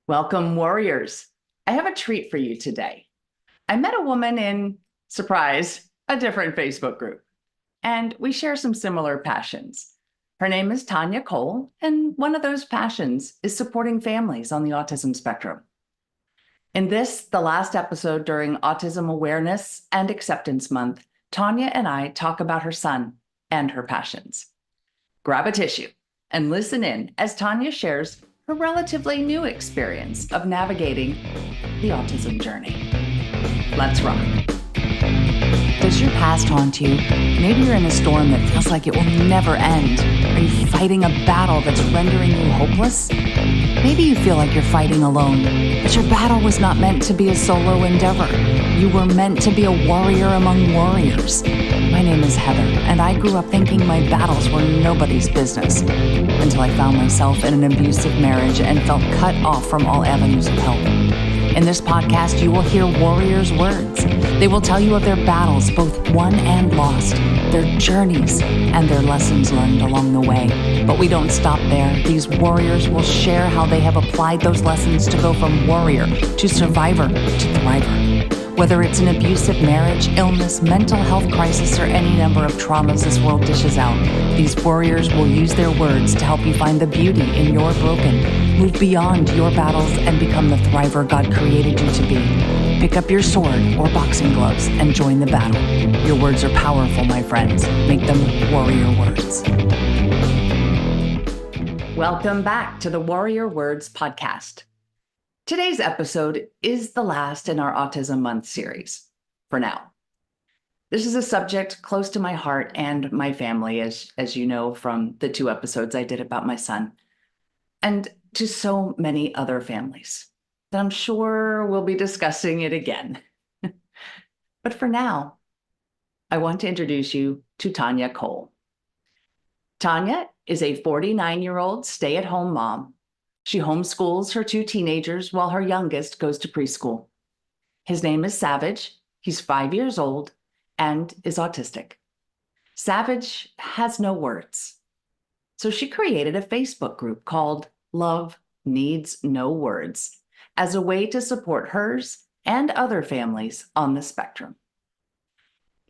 Welcome, warriors. I have a treat for you today. I met a woman in, surprise, a different Facebook group, and we share some similar passions. Her name is Tonya Cole, and one of those passions is supporting families on the autism spectrum. In this, the last episode during Autism Awareness and Acceptance Month, Tonya and I talk about her son and her passions. Grab a tissue and listen in as Tonya shares her relatively new experience of navigating the autism journey. Let's rock. Does your past haunt you? Maybe you're in a storm that feels like it will never end. Are you fighting a battle that's rendering you hopeless? Maybe you feel like you're fighting alone, but your battle was not meant to be a solo endeavor. You were meant to be a warrior among warriors. My name is Heather, and I grew up thinking my battles were nobody's business until I found myself in an abusive marriage and felt cut off from all avenues of help. In this podcast, you will hear warriors' words. They will tell you of their battles, both won and lost, their journeys, and their lessons learned along the way. But we don't stop there. These warriors will share how they have applied those lessons to go from warrior to survivor to thriver. Whether it's an abusive marriage, illness, mental health crisis, or any number of traumas this world dishes out, these warriors will use their words to help you find the beauty in your broken, move beyond your battles, and become the thriver God created you to be. Pick up your sword or boxing gloves and join the battle. Your words are powerful, my friends. Make them warrior words. Welcome back to the Warrior Words podcast. Today's episode is the last in our Autism Month series, for now. This is a subject close to my heart and my family, as you know from the 2 episodes I did about my son, and to so many other families that I'm sure we'll be discussing it again. But for now, I want to introduce you to Tonya Cole. Tonya is a 49-year-old stay-at-home mom. She homeschools her 2 teenagers while her youngest goes to preschool. His name is Savage. He's 5 years old and is autistic. Savage has no words. So she created a Facebook group called Love Needs No Words as a way to support hers and other families on the spectrum.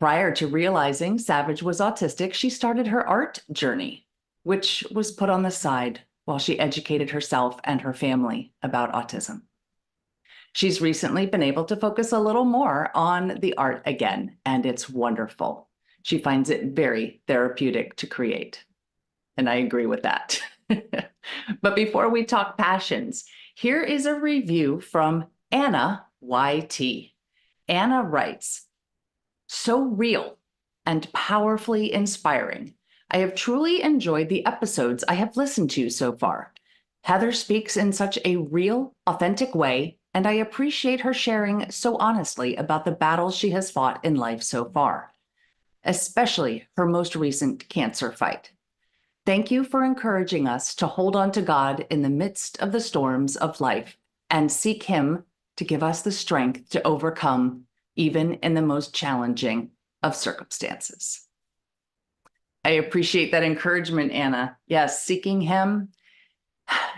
Prior to realizing Savage was autistic, she started her art journey, which was put on the side while she educated herself and her family about autism. She's recently been able to focus a little more on the art again, and it's wonderful. She finds it very therapeutic to create, and I agree with that. But before we talk passions, here is a review from Anna YT. Anna writes, "So real and powerfully inspiring. I have truly enjoyed the episodes I have listened to so far. Heather speaks in such a real, authentic way, and I appreciate her sharing so honestly about the battles she has fought in life so far, especially her most recent cancer fight. Thank you for encouraging us to hold on to God in the midst of the storms of life and seek Him to give us the strength to overcome even in the most challenging of circumstances." I appreciate that encouragement, Anna. Yes, seeking Him,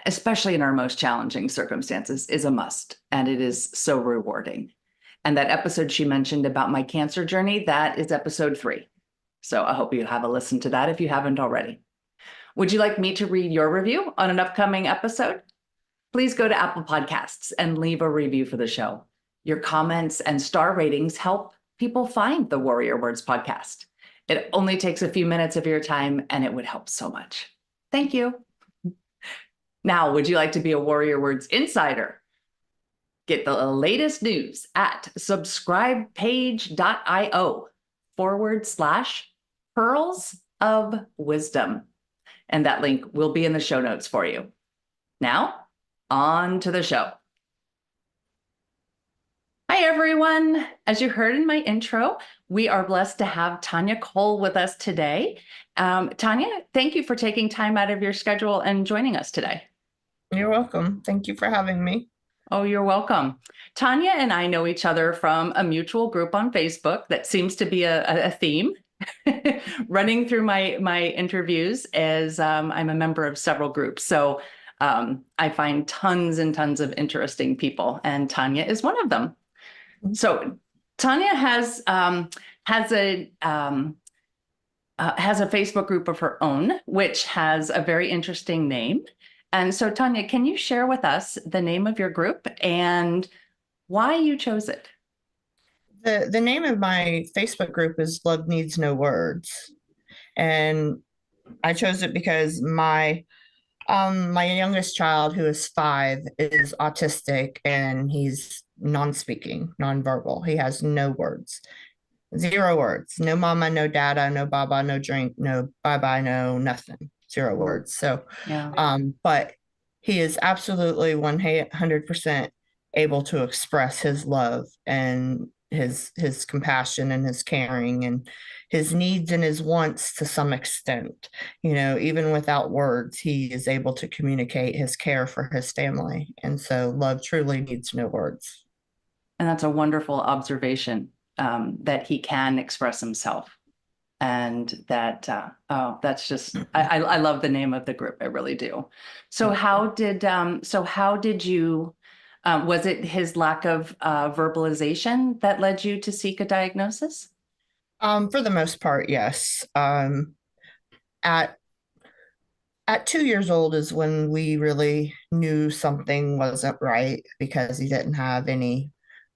especially in our most challenging circumstances, is a must, and it is so rewarding. And that episode she mentioned about my cancer journey, that is episode 3. So I hope you have a listen to that if you haven't already. Would you like me to read your review on an upcoming episode? Please go to Apple Podcasts and leave a review for the show. Your comments and star ratings help people find the Warrior Words podcast. It only takes a few minutes of your time, and it would help so much. Thank you. Now, would you like to be a Warrior Words insider? Get the latest news at subscribepage.io/pearls of wisdom. And that link will be in the show notes for you. Now, on to the show. Hi, everyone. As you heard in my intro, we are blessed to have Tonya Cole with us today. Tonya, thank you for taking time out of your schedule and joining us today. You're welcome. Thank you for having me. Oh, you're welcome. Tonya and I know each other from a mutual group on Facebook that seems to be a theme running through my interviews as I'm a member of several groups. So I find tons and tons of interesting people, and Tanya is one of them. So Tanya has a Facebook group of her own, which has a very interesting name. And so, Tanya, can you share with us the name of your group and why you chose it? The name of my Facebook group is Love Needs No Words. And I chose it because my youngest child, who is 5, is autistic and he's non-speaking, non-verbal. He has no words. 0 words. No mama, no dada, no baba, no drink, no bye-bye, no nothing. 0 Mm, words. So yeah. but he is absolutely 100% able to express his love and his compassion and his caring and his needs and his wants to some extent. Even without words, he is able to communicate his care for his family. And so love truly needs no words. And that's a wonderful observation, that he can express himself. And that, oh, that's just, I love the name of the group. I really do. So Thank you. how did you, was it his lack of verbalization that led you to seek a diagnosis? For the most part, yes. At at 2 years old is when we really knew something wasn't right because he didn't have any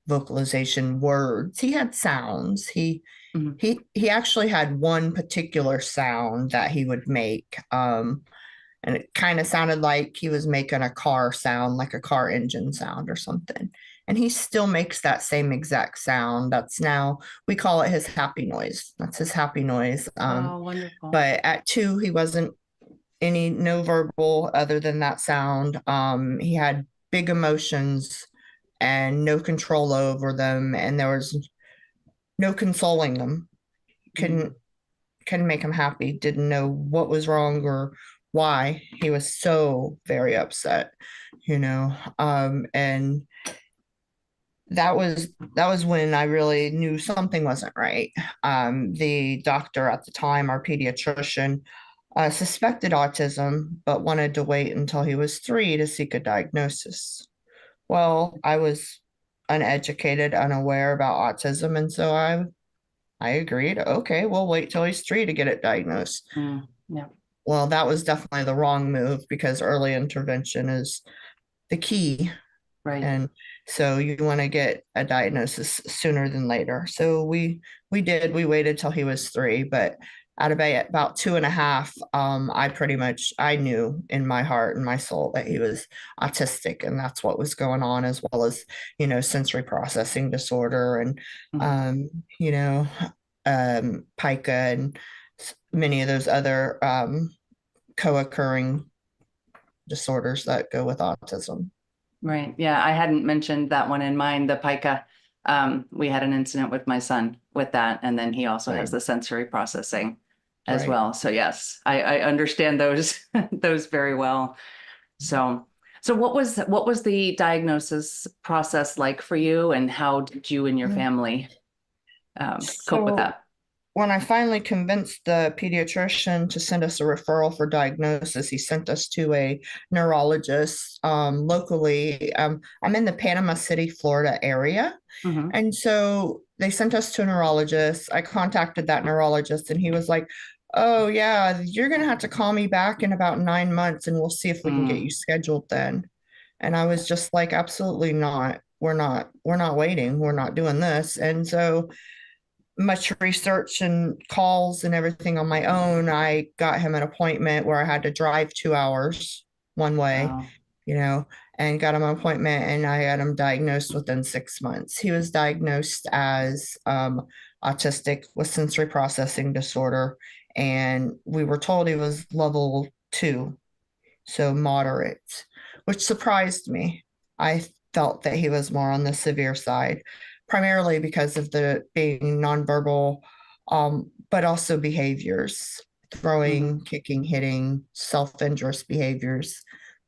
vocalization words. He had sounds. Mhm. He actually had one particular sound that he would make. And it kind of sounded like he was making a car sound, like a car engine sound or something. And he still makes that same exact sound. That's now, we call it his happy noise. That's his happy noise. Oh, wonderful. But at 2, he wasn't any no verbal other than that sound. He had big emotions and no control over them, and there was no consoling them. Mm, Couldn't make him happy. Didn't know what was wrong or why. He was so very upset, and that was when I really knew something wasn't right. The doctor at the time, our pediatrician, suspected autism, but wanted to wait until he was 3 to seek a diagnosis. Well, I was uneducated, unaware about autism, and so I agreed. Okay, we'll wait till he's 3 to get it diagnosed. yeah, Well, that was definitely the wrong move because early intervention is the key. right. And so you want to get a diagnosis sooner than later. So we waited till he was 3, but at about 2.5, I knew in my heart and my soul that he was autistic, and that's what was going on, as well as sensory processing disorder and Mhm. um, you know pica and many of those other co-occurring disorders that go with autism. Right. Yeah, I hadn't mentioned that one in mind, the pica. We had an incident with my son with that, and then he also has Right, the sensory processing as right. well. So yes, I understand those those very well. So what was the diagnosis process like for you, and how did you and your family cope with So that? when I finally convinced the pediatrician to send us a referral for diagnosis, he sent us to a neurologist locally. I'm in the Panama City, Florida area. Hmm. And so they sent us to a neurologist. I contacted that neurologist and he was like, "Oh, yeah, you're going to have to call me back in about 9 months and we'll see if we can get you Mm. scheduled then." And I was just like, "Absolutely not. We're not waiting. We're not doing this." And so much research and calls and everything on my own, I got him an appointment where I had to drive 2 hours one way, Wow. you know, and got him an appointment and I got him diagnosed within 6 months. He was diagnosed as autistic with sensory processing disorder, and we were told he was level 2, so moderate, which surprised me. I felt that he was more on the severe side, primarily because of the being nonverbal, but also behaviors, throwing, Hmm. kicking, hitting, self-injurious behaviors,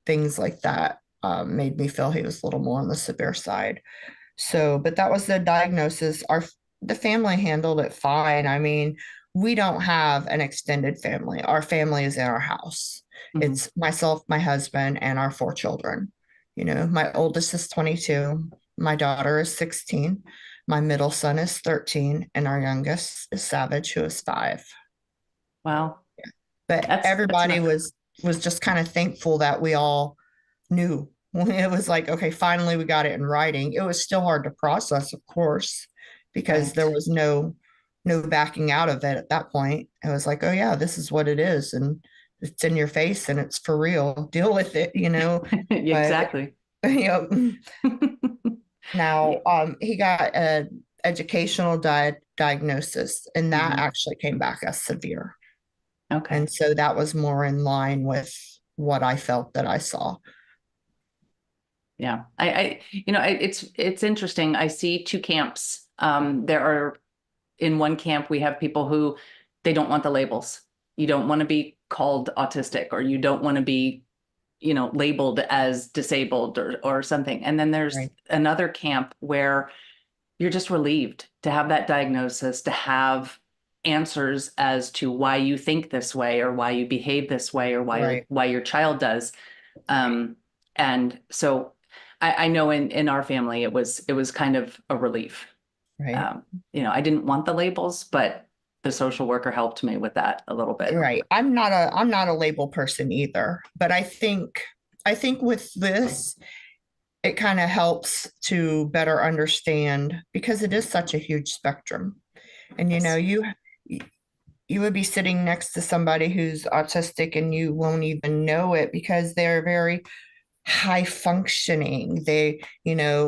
things like that. Made me feel he was a little more on the severe side. So, but that was the diagnosis. The family handled it fine. I mean, we don't have an extended family. Our family is in our house. Mhm. It's myself, my husband, and our four children. My oldest is 22, my daughter is 16, my middle son is 13, and our youngest is Savage, who is 5. Wow. But That's everybody enough. was just kind of thankful that we all knew. It was like, okay, finally we got it in writing. It was still hard to process, of course, because there Right. was no backing out of it at that point. It was like, oh yeah, this is what it is, and it's in your face and it's for real. Deal with it. But Exactly. you know, Yeah. now he got a educational diagnosis, and that Mhm. actually came back as severe. Okay. And so that was more in line with what I felt that I saw. Yeah. It's interesting. I see two camps. There are in one camp, we have people who they don't want the labels. You don't want to be called autistic, or you don't want to be, labeled as disabled or something. And then there's Right, another camp where you're just relieved to have that diagnosis, to have answers as to why you think this way or why you behave this way or right, why your child does. Um, and so I know in our family it was kind of a relief. right, Um, I didn't want the labels, but the social worker helped me with that a little bit. right. I'm not a label person either, but I think with this it kind of helps to better understand because it is such a huge spectrum. And Yes. you would be sitting next to somebody who's autistic and you won't even know it because they're very high functioning. They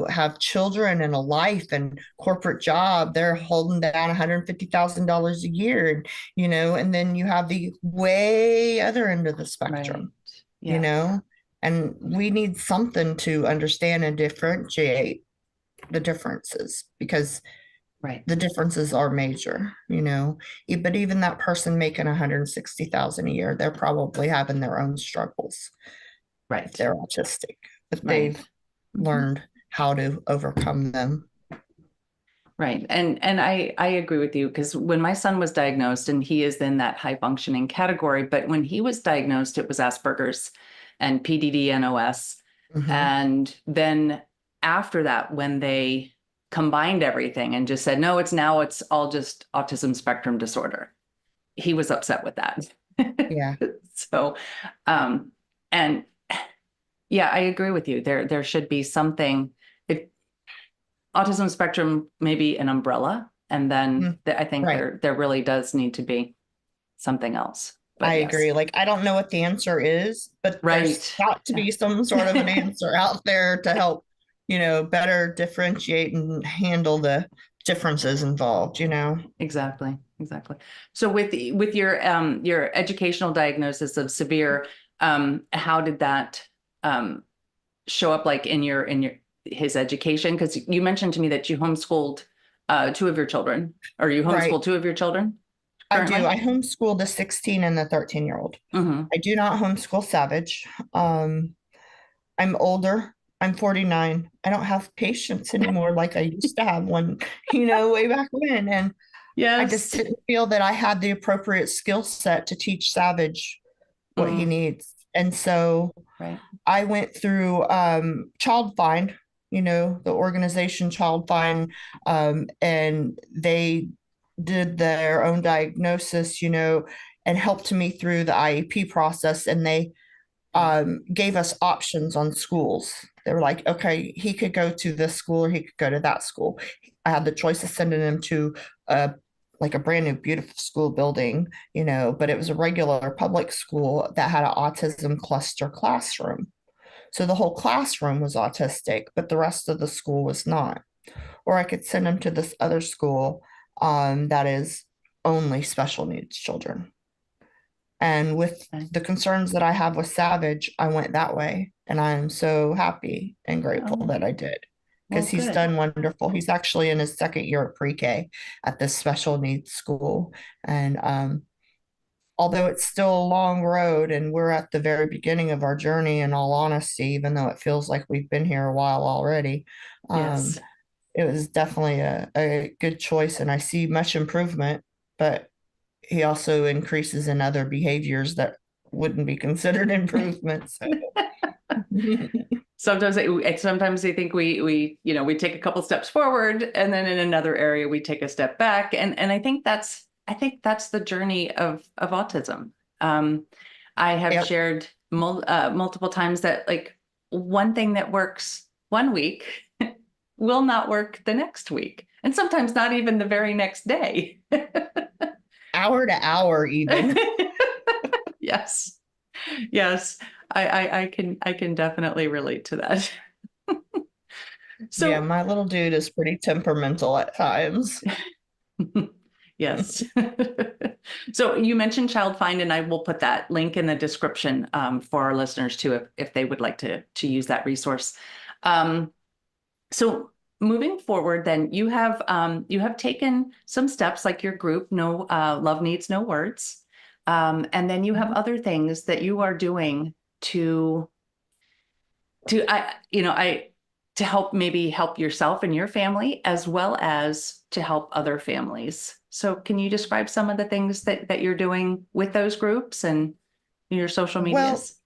have children and a life and corporate job. They're holding down $150,000 a year, and then you have the way other end of the Right. spectrum, you Yeah. know, and we need something to understand and differentiate the differences because Right. the differences are major. But even that person making 160,000 a year, they're probably having their own struggles if Right. they're autistic, but Right. they've Mhm. learned how to overcome them. Right. And I agree with you because when my son was diagnosed, and he is in that high functioning category, but when he was diagnosed, it was Asperger's and PDD-NOS. Hmm. And then after that, when they combined everything and just said, no, it's all just autism spectrum disorder, he was upset with that. Yeah, So, um, and yeah, I agree with you. There should be something. It, autism spectrum maybe an umbrella, and then mm, I think right. there really does need to be something else. I But yes, agree. Like, I don't know what the answer is, but there's right. got to Yeah. be some sort of an answer out there to help, better differentiate and handle the differences involved. Exactly, exactly. So with your educational diagnosis of severe, how did that show up, like in your his education? Because you mentioned to me that you homeschooled two of your children, or you Right. homeschool two of your children I do. currently. I homeschool the 16 and the 13-year-old. Mm-hmm. I do not homeschool Savage. I'm older. I'm 49. I don't have patience anymore like I used to have one, way back when. And I just Yes. didn't feel that I had the appropriate skill set to teach Savage what he Mm, needs. And so right. I went through Child Find, the organization Child Find, and they did their own diagnosis, and helped me through the IEP process. And they gave us options on schools. They were like, okay, he could go to this school or he could go to that school. I had the choice of sending him to a like a brand new beautiful school building, but it was a regular public school that had an autism cluster classroom. So the whole classroom was autistic, but the rest of the school was not. Or I could send him to this other school that is only special needs children. And with Okay. the concerns that I have with Savage, I went that way. And I'm so happy and grateful Oh, that I did well, because he's good. done wonderful. He's actually in his second year of pre-K at this special needs school. And although it's still a long road and we're at the very beginning of our journey, in all honesty, even though it feels like we've been here a while already, Yes. it was definitely a good choice. And I see much improvement, but he also increases in other behaviors that wouldn't be considered improvement. So Sometimes they think we take a couple steps forward, and then in another area we take a step back, and I think that's the journey of autism. I have yep. shared multiple times that like one thing that works one week will not work the next week, and sometimes not even the very next day. Hour to hour even. Yes, yes, I can definitely relate to that. Yeah, So my little dude is pretty temperamental at times. yes. So you mentioned Child Find, and I will put that link in the description for our listeners too, if they would like to use that resource. Um, so moving forward, then you have taken some steps like your group, No Love Needs No Words, and then you have Mhm. other things that you are doing to I to help maybe help yourself and your family as well as to help other families. So can you describe some of the things that you're doing with those groups and your social Well, medias?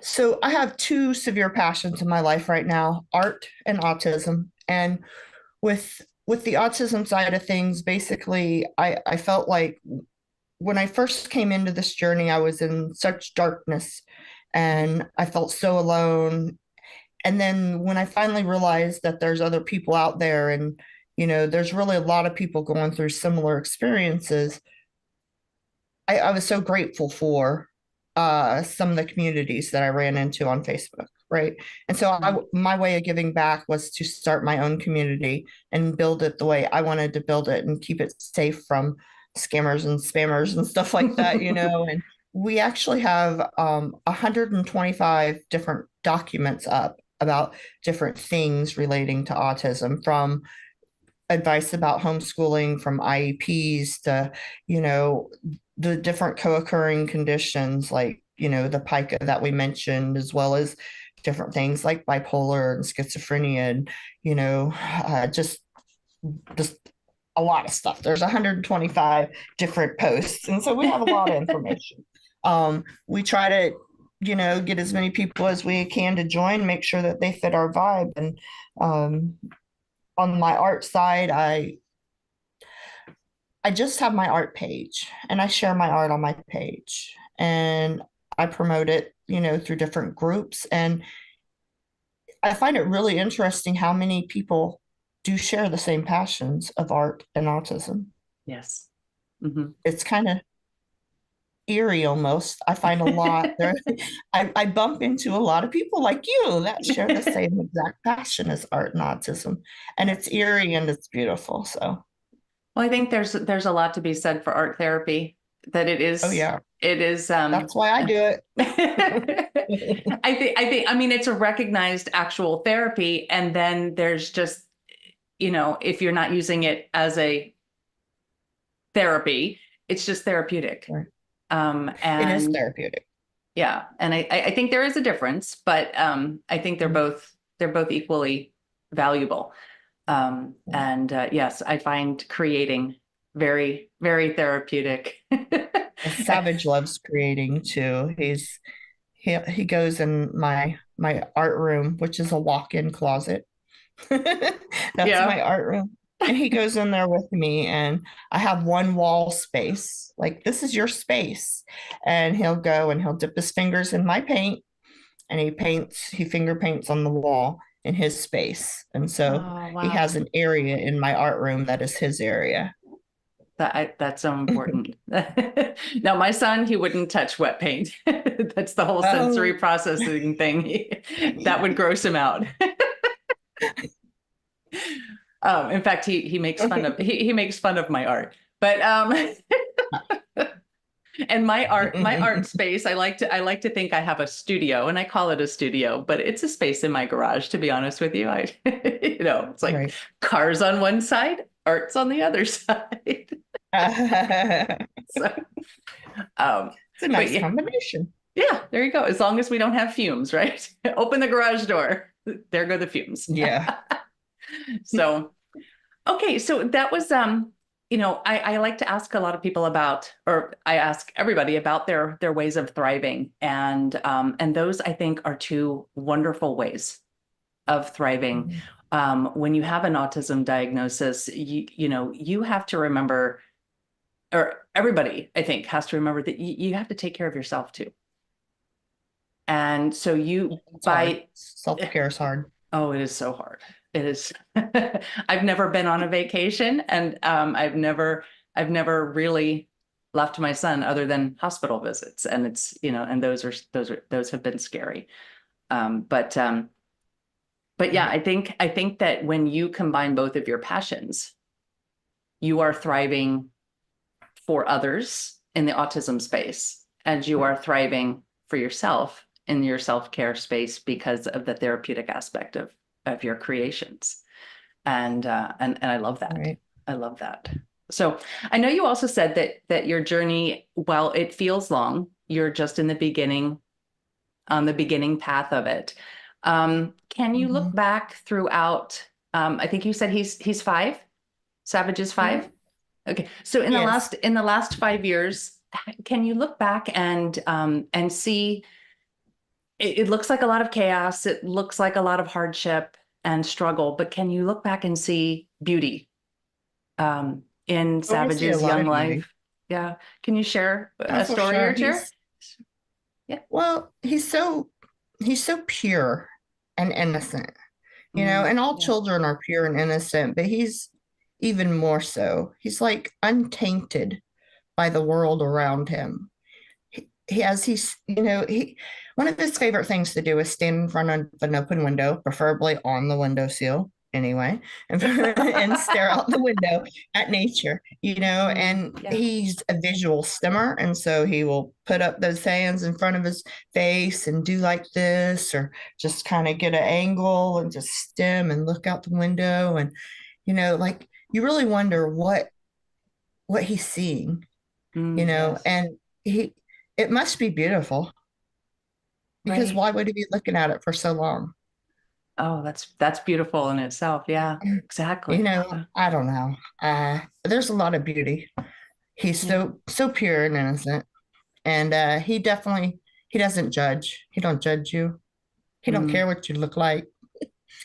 so I have two severe passions in my life right now, art and autism. And with the autism side of things, basically I felt like when I first came into this journey, I was in such darkness and I felt so alone. And then when I finally realized that there's other people out there and there's really a lot of people going through similar experiences, I was so grateful for some of the communities that I ran into on Facebook, right? And so my way of giving back was to start my own community and build it the way I wanted to build it and keep it safe from scammers and spammers and stuff like that, And we actually have 125 different documents up about different things relating to autism, from advice about homeschooling, from IEPs to, you know, the different co-occurring conditions like, the pica that we mentioned, as well as different things like bipolar and schizophrenia and, just a lot of stuff. There's 125 different posts. And so we have a lot of information. We try to, get as many people as we can to join, make sure that they fit our vibe. And um, on my art side, I just have my art page and I share my art on my page and I promote it, through different groups. And I find it really interesting how many people do share the same passions of art and autism. Yes. Mm-hmm. It's kind of eerie almost. I find a lot there. I bump into a lot of people like you that share the same exact passion as art and autism. And it's eerie and it's beautiful. So, Well, I think there's a lot to be said for art therapy, that it oh, is yeah, it is that's why I do it. I mean it's a recognized actual therapy, and then there's just if you're not using it as a therapy, it's just therapeutic. Right. It is And therapeutic. yeah, and I think there is a difference, but I think they're both equally valuable. And yes, I find creating very, very therapeutic. Savage loves creating too. He goes in my art room, which is a walk-in closet. That's Yeah. my art room. And he goes in there with me, and I have one wall space. Like, this is your space. And he'll go and he'll dip his fingers in my paint and he finger paints on the wall in his space. And so Oh, he wow. has an area in my art room that is his area. That's so important. Now, my son, he wouldn't touch wet paint. That's the whole sensory Oh, processing thing. That would gross him out. In fact, he makes fun of he makes fun of my art. But and my art space, I like to think I have a studio, and I call it a studio, but it's a space in my garage, to be honest with you. It's like right. cars on one side, art's on the other side. It's So, um, a but nice yeah, combination. yeah, there you go. As long as we don't have fumes, right? Open the garage door. There go the fumes. Yeah. So, okay, so that was I like to ask a lot of people about, or I ask everybody about their ways of thriving, and those I think are two wonderful ways of thriving. Mhm. When you have an autism diagnosis, you have to remember, or everybody I think has to remember that you have to take care of yourself too. And so you It's hard. by Self-care is hard. Oh, it is so hard. It is. I've never been on a vacation, and I've never really left my son other than hospital visits, and and those have been scary. Um, but um, but yeah, Right. I think that when you combine both of your passions, you are thriving for others in the autism space, and you are thriving for yourself in your self-care space because of the therapeutic aspect of your creations. And I love that. Right. I love that. So I know you also said that your journey, while it feels long, you're just in the beginning, on the beginning path of it. Can you look Mhm. back throughout? I think you said he's 5. Savage is 5. Mhm. Okay. So Yes. in the last 5 years, can you look back and see it looks like a lot of chaos. It looks like a lot of hardship and struggle, but can you look back and see beauty in Oh, I see a Savage's lot young of beauty. life? Yeah. Can you share Oh, a for story sure. or two? He's Yeah. well, he's so pure and innocent, Mm, and all yeah. children are pure and innocent, but he's even more so. He's like untainted by the world around him. He has he's he one of his favorite things to do is stand in front of an open window, preferably on the windowsill anyway, and stare out the window at nature, and Yeah. he's a visual stimmer, and so he will put up those hands in front of his face and do like this, or just kind of get an angle and just stim and look out the window, and like you really wonder what he's seeing, Yes. and he it must be beautiful because Right. why would he be looking at it for so long? Oh, that's beautiful in itself. Yeah. Exactly. I don't know. There's a lot of beauty. He's Yeah. so pure and innocent, and he doesn't judge. He don't judge you. He don't Mm. care what you look like.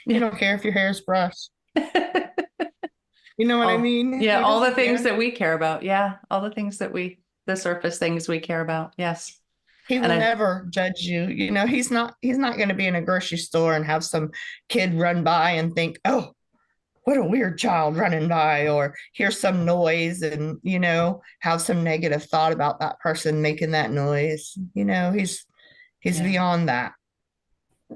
He Yeah. don't care if your hair is brushed. You know what I Oh, mean? yeah. He All the doesn't things care. that we care about. Yeah. All the things the surface things we care about. Yes. He And will I, never judge you. He's not going to be in a grocery store and have some kid run by and think, "Oh, what a weird child running by," or hear some noise and have some negative thought about that person making that noise. He's yeah. beyond that.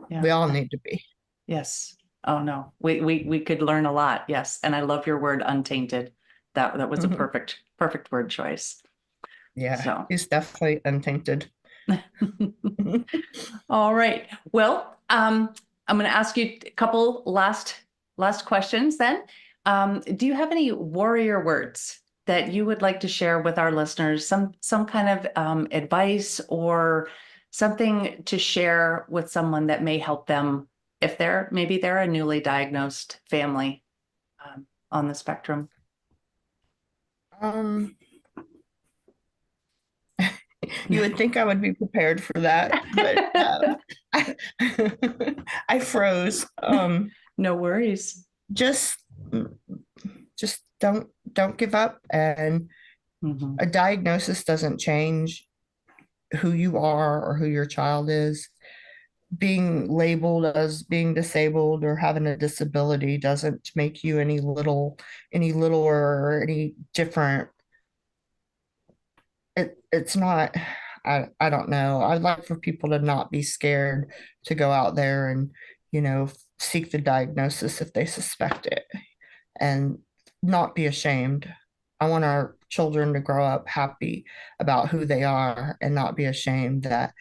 Yeah. We all need to be. Yes. Oh no. We could learn a lot. Yes. And I love your word untainted. That was a Mhm. perfect word choice. Yeah, So he's definitely untainted. all right. Well, I'm going to ask you a couple last questions then. Do you have any warrior words that you would like to share with our listeners? Some kind of advice or something to share with someone that may help them if maybe they're a newly diagnosed family on the spectrum. um, you would think I would be prepared for that, but I, I froze. No worries. Just, just don't give up, and Mhm. a diagnosis doesn't change who you are or who your child is. Being labeled as being disabled or having a disability doesn't make you any littler or any different. It's not. I don't know. I'd like for people to not be scared to go out there and seek the diagnosis if they suspect it, and not be ashamed. I want our children to grow up happy about who they are and not be ashamed that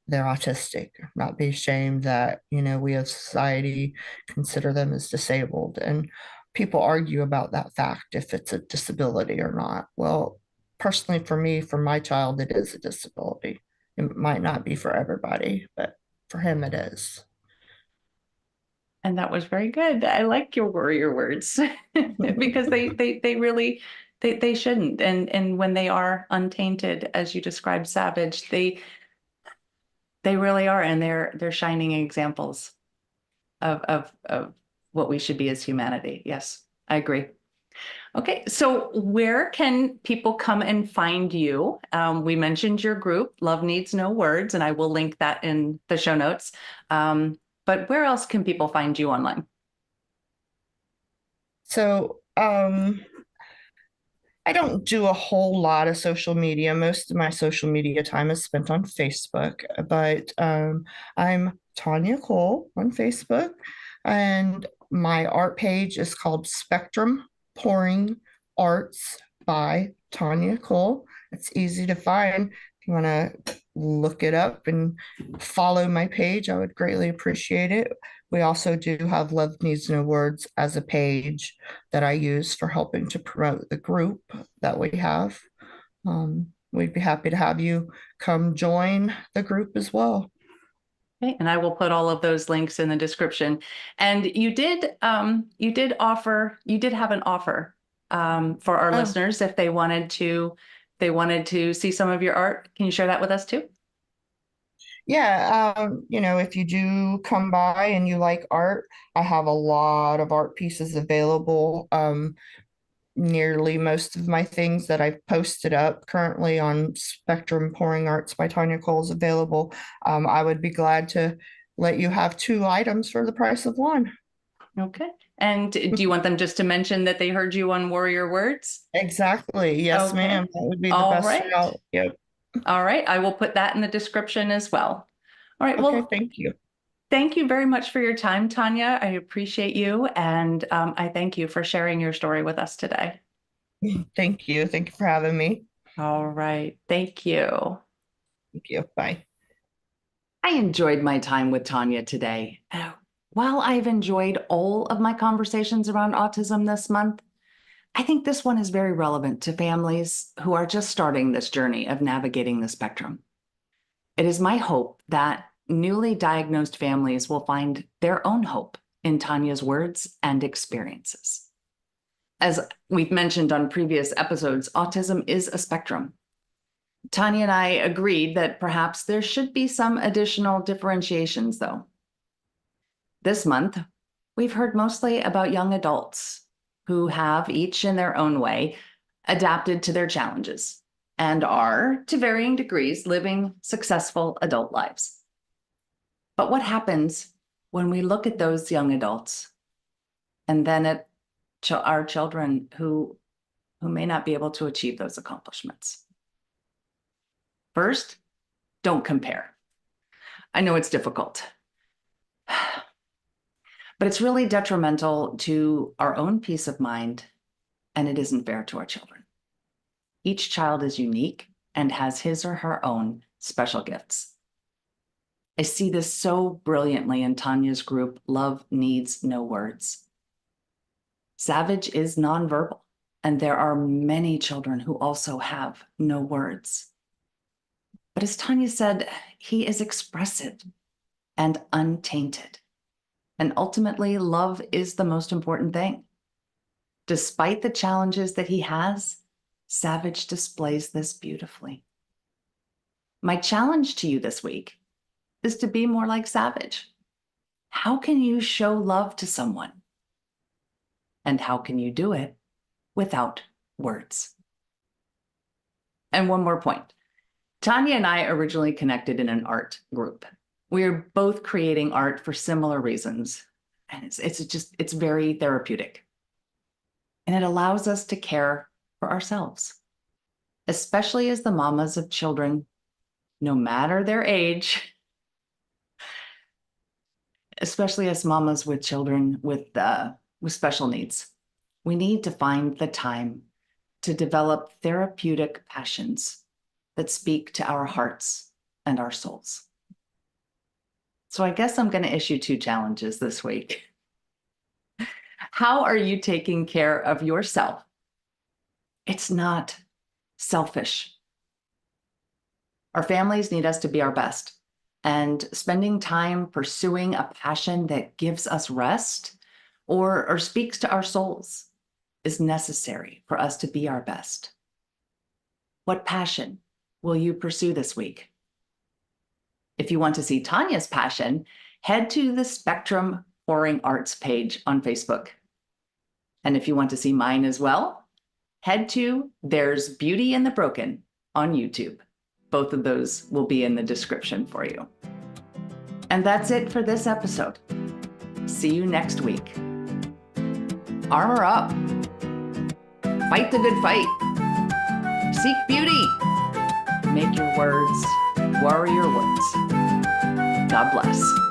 they're autistic, not be ashamed that, we as society consider them as disabled. And people argue about that fact if it's a disability or not. Well, personally, for me, for my child, it is a disability. It might not be for everybody, but for him, it is. And that was very good. I like your warrior words because they really They shouldn't. And when they are untainted, as you described, savage, they really are, and they're shining examples of what we should be as humanity. Yes, I agree. Okay, so where can people come and find you? We mentioned your group, Love Needs No Words, and I will link that in the show notes. But where else can people find you online? So, I don't do a whole lot of social media. Most of my social media time is spent on Facebook, but I'm Tonya Cole on Facebook, and my art page is called Spectrum Pouring Arts by Tonya Cole. It's easy to find. If you want to look it up and follow my page, I would greatly appreciate it. We also do have Love Needs No Words as a page that I use for helping to promote the group that we have. We'd be happy to have you come join the group as well. Okay, and I will put all of those links in the description. And you did have an offer for our Oh, listeners if they wanted to see some of your art. Can you share that with us too? yeah. If you do come by and you like art, I have a lot of art pieces available. Nearly most of my things that I've posted up currently on Spectrum Pouring Arts by Tonya Cole is available. I would be glad to let you have two items for the price of one. Okay. And do you want them just to mention that they heard you on Warrior Words? Exactly. Yes, Okay. ma'am. That would be the All best right. route. Yep. All right. I will put that in the description as well. All right. Okay, Well, thank you. thank you very much for your time, Tanya. I appreciate you. And I thank you for sharing your story with us today. Thank you. Thank you for having me. All right. Thank you. Thank you. Bye. I enjoyed my time with Tanya today. While I've enjoyed all of my conversations around autism this month, I think this one is very relevant to families who are just starting this journey of navigating the spectrum. It is my hope that newly diagnosed families will find their own hope in Tanya's words and experiences. As we've mentioned on previous episodes, autism is a spectrum. Tanya and I agreed that perhaps there should be some additional differentiations, though. This month, we've heard mostly about young adults who have, each in their own way, adapted to their challenges and are, to varying degrees, living successful adult lives. But what happens when we look at those young adults and then at our children who may not be able to achieve those accomplishments? First, don't compare. I know it's difficult, but it's really detrimental to our own peace of mind, and it isn't fair to our children. Each child is unique and has his or her own special gifts. I see this so brilliantly in Tanya's group, Love Needs No Words. Savage is nonverbal, and there are many children who also have no words. But as Tanya said, he is expressive and untainted. And ultimately, love is the most important thing. Despite the challenges that he has, Savage displays this beautifully. My challenge to you this week is to be more like Savage. How can you show love to someone? And how can you do it without words? And one more point. Tanya and I originally connected in an art group. We are both creating art for similar reasons. And it's very therapeutic. And it allows us to care for ourselves, especially as the mamas of children, no matter their age, especially as mamas with children with special needs. We need to find the time to develop therapeutic passions that speak to our hearts and our souls. So I guess I'm going to issue two challenges this week. How are you taking care of yourself? It's not selfish. Our families need us to be our best, and spending time pursuing a passion that gives us rest or speaks to our souls is necessary for us to be our best? What passion will you pursue this week? If you want to see Tonya's passion, head to the Spectrum Pouring Arts page on Facebook. And if you want to see mine as well, head to There's Beauty in the Broken on YouTube. Both of those will be in the description for you. And that's it for this episode. See you next week. Armor up. Fight the good fight. Seek beauty. Make your words warrior words. God bless.